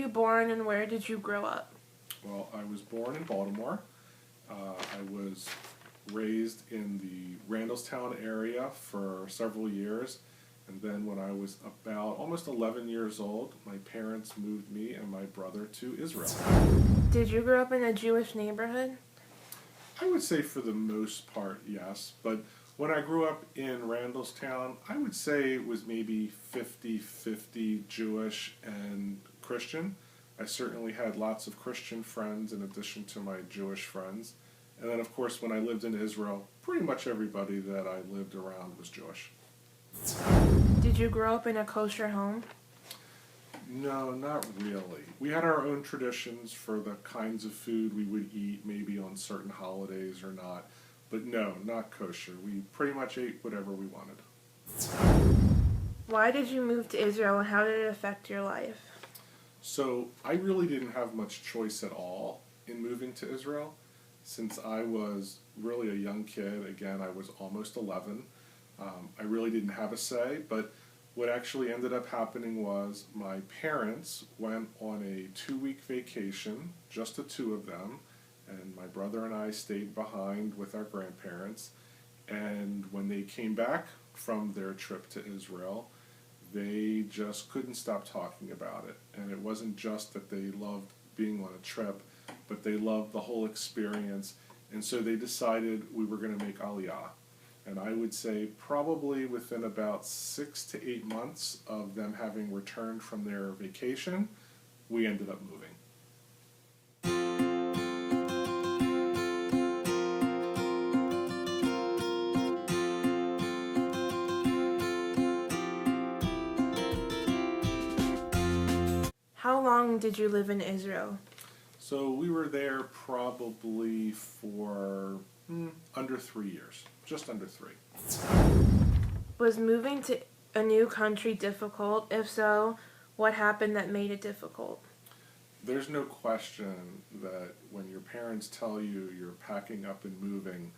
you born and where did you grow up? Well, I was born in Baltimore. I was raised in the Randallstown area for several years. And then when I was about almost 11 years old, my parents moved me and my brother to Israel. Did you grow up in a Jewish neighborhood? I would say for the most part, yes. But when I grew up in Randallstown, I would say it was maybe 50-50 Jewish and Christian. I certainly had lots of Christian friends in addition to my Jewish friends. And then, of course, when I lived in Israel, pretty much everybody that I lived around was Jewish. Did you grow up in a kosher home? No, not really. We had our own traditions for the kinds of food we would eat, maybe on certain holidays or not. But no, not kosher. We pretty much ate whatever we wanted. Why did you move to Israel and how did it affect your life? So I really didn't have much choice at all in moving to Israel. Since I was really a young kid, again, I was almost 11. I really didn't have a say, but what actually ended up happening was my parents went on a 2-week vacation, just the two of them, and my brother and I stayed behind with our grandparents. And when they came back from their trip to Israel, they just couldn't stop talking about it. And it wasn't just that they loved being on a trip, but they loved the whole experience. And so they decided we were going to make Aliyah. And I would say probably within about 6 to 8 months of them having returned from their vacation, we ended up moving. How long did you live in Israel? So we were there probably for under 3 years, just under 3. Was moving to a new country difficult? If so, what happened that made it difficult? There's no question that when your parents tell you you're packing up and moving,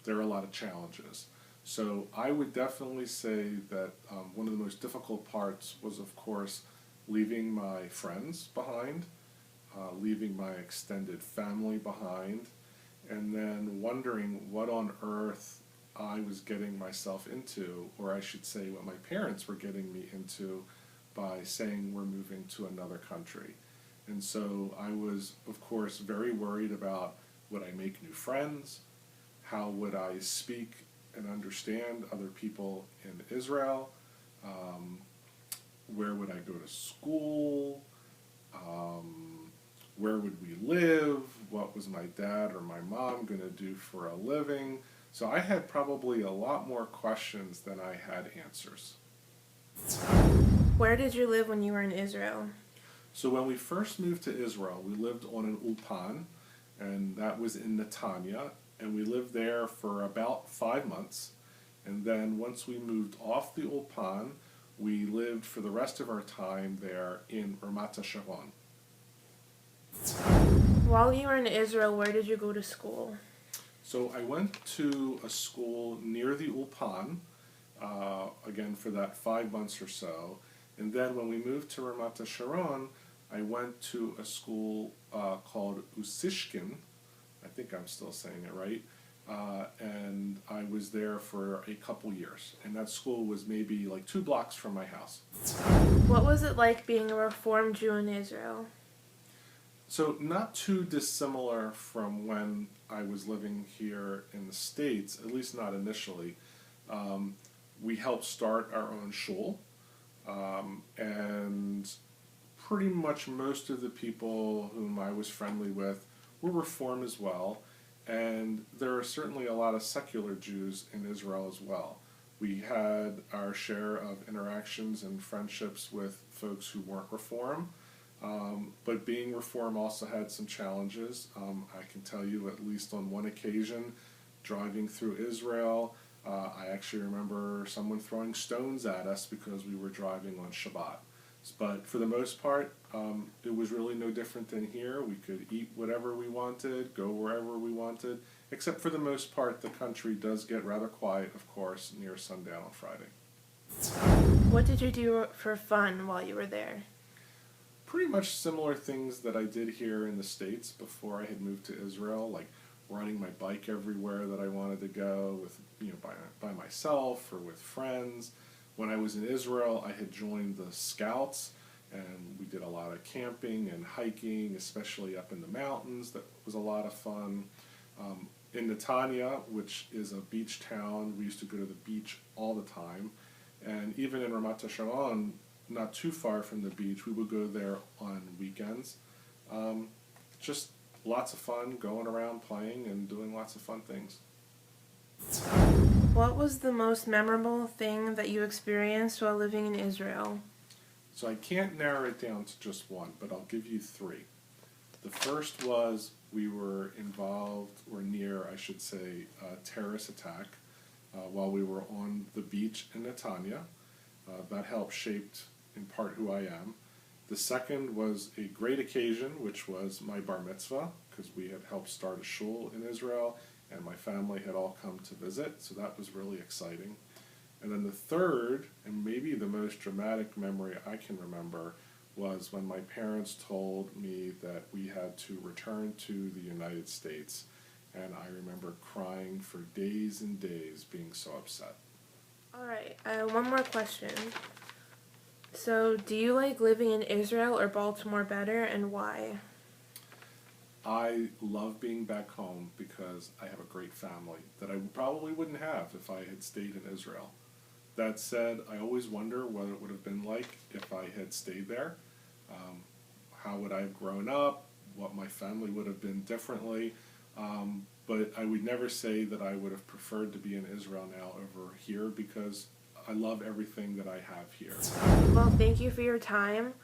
there are a lot of challenges. So I would definitely say that one of the most difficult parts was, of course, leaving my friends behind, leaving my extended family behind, and then wondering what on earth I was getting myself into, or I should say what my parents were getting me into by saying we're moving to another country. And so I was, of course, very worried about would I make new friends? How would I speak and understand other people in Israel? Where would I go to school? Where would we live? What was my dad or my mom going to do for a living? So I had probably a lot more questions than I had answers. Where did you live when you were in Israel? So when we first moved to Israel, we lived on an ulpan, and that was in Netanya, and we lived there for about 5 months. And then once we moved off the ulpan, we lived for the rest of our time there in Ramat HaSharon. While you were in Israel, where did you go to school? So I went to a school near the ulpan, again for that 5 months or so. And then when we moved to Ramat HaSharon, I went to a school called Usishkin. I think I'm still saying it right. And I was there for a couple years. And that school was maybe like 2 blocks from my house. What was it like being a Reformed Jew in Israel? So not too dissimilar from when I was living here in the States, at least not initially. We helped start our own shul. And pretty much most of the people whom I was friendly with were Reform as well. And there are certainly a lot of secular Jews in Israel as well. We had our share of interactions and friendships with folks who weren't Reform. But being Reform also had some challenges. I can tell you at least on one occasion, driving through Israel, I actually remember someone throwing stones at us because we were driving on Shabbat. But for the most part, it was really no different than here. We could eat whatever we wanted, go wherever we wanted, except for the most part, the country does get rather quiet, of course, near sundown on Friday. What did you do for fun while you were there? pretty much similar things that I did here in the States before I had moved to Israel, like riding my bike everywhere that I wanted to go with, by myself or with friends. When I was in Israel, I had joined the Scouts, and we did a lot of camping and hiking, especially up in the mountains. That was a lot of fun. In Netanya, which is a beach town, we used to go to the beach all the time. And even in Ramat HaSharon, not too far from the beach, we would go there on weekends. Just lots of fun going around playing and doing lots of fun things. What was the most memorable thing that you experienced while living in Israel? So I can't narrow it down to just one, but I'll give you three. The first was we were involved, or near, I should say, a terrorist attack while we were on the beach in Netanya. That helped shaped in part who I am. The second was a great occasion, which was my bar mitzvah, because we had helped start a shul in Israel, and my family had all come to visit, so that was really exciting. And then the third, and maybe the most dramatic memory I can remember, was when my parents told me that we had to return to the United States, and I remember crying for days and days, being so upset. All right, one more question. So, do you like living in Israel or Baltimore better, and why? I love being back home because I have a great family that I probably wouldn't have if I had stayed in Israel. That said, I always wonder what it would have been like if I had stayed there. How would I have grown up? What my family would have been differently. But I would never say that I would have preferred to be in Israel now over here because I love everything that I have here. Well, thank you for your time.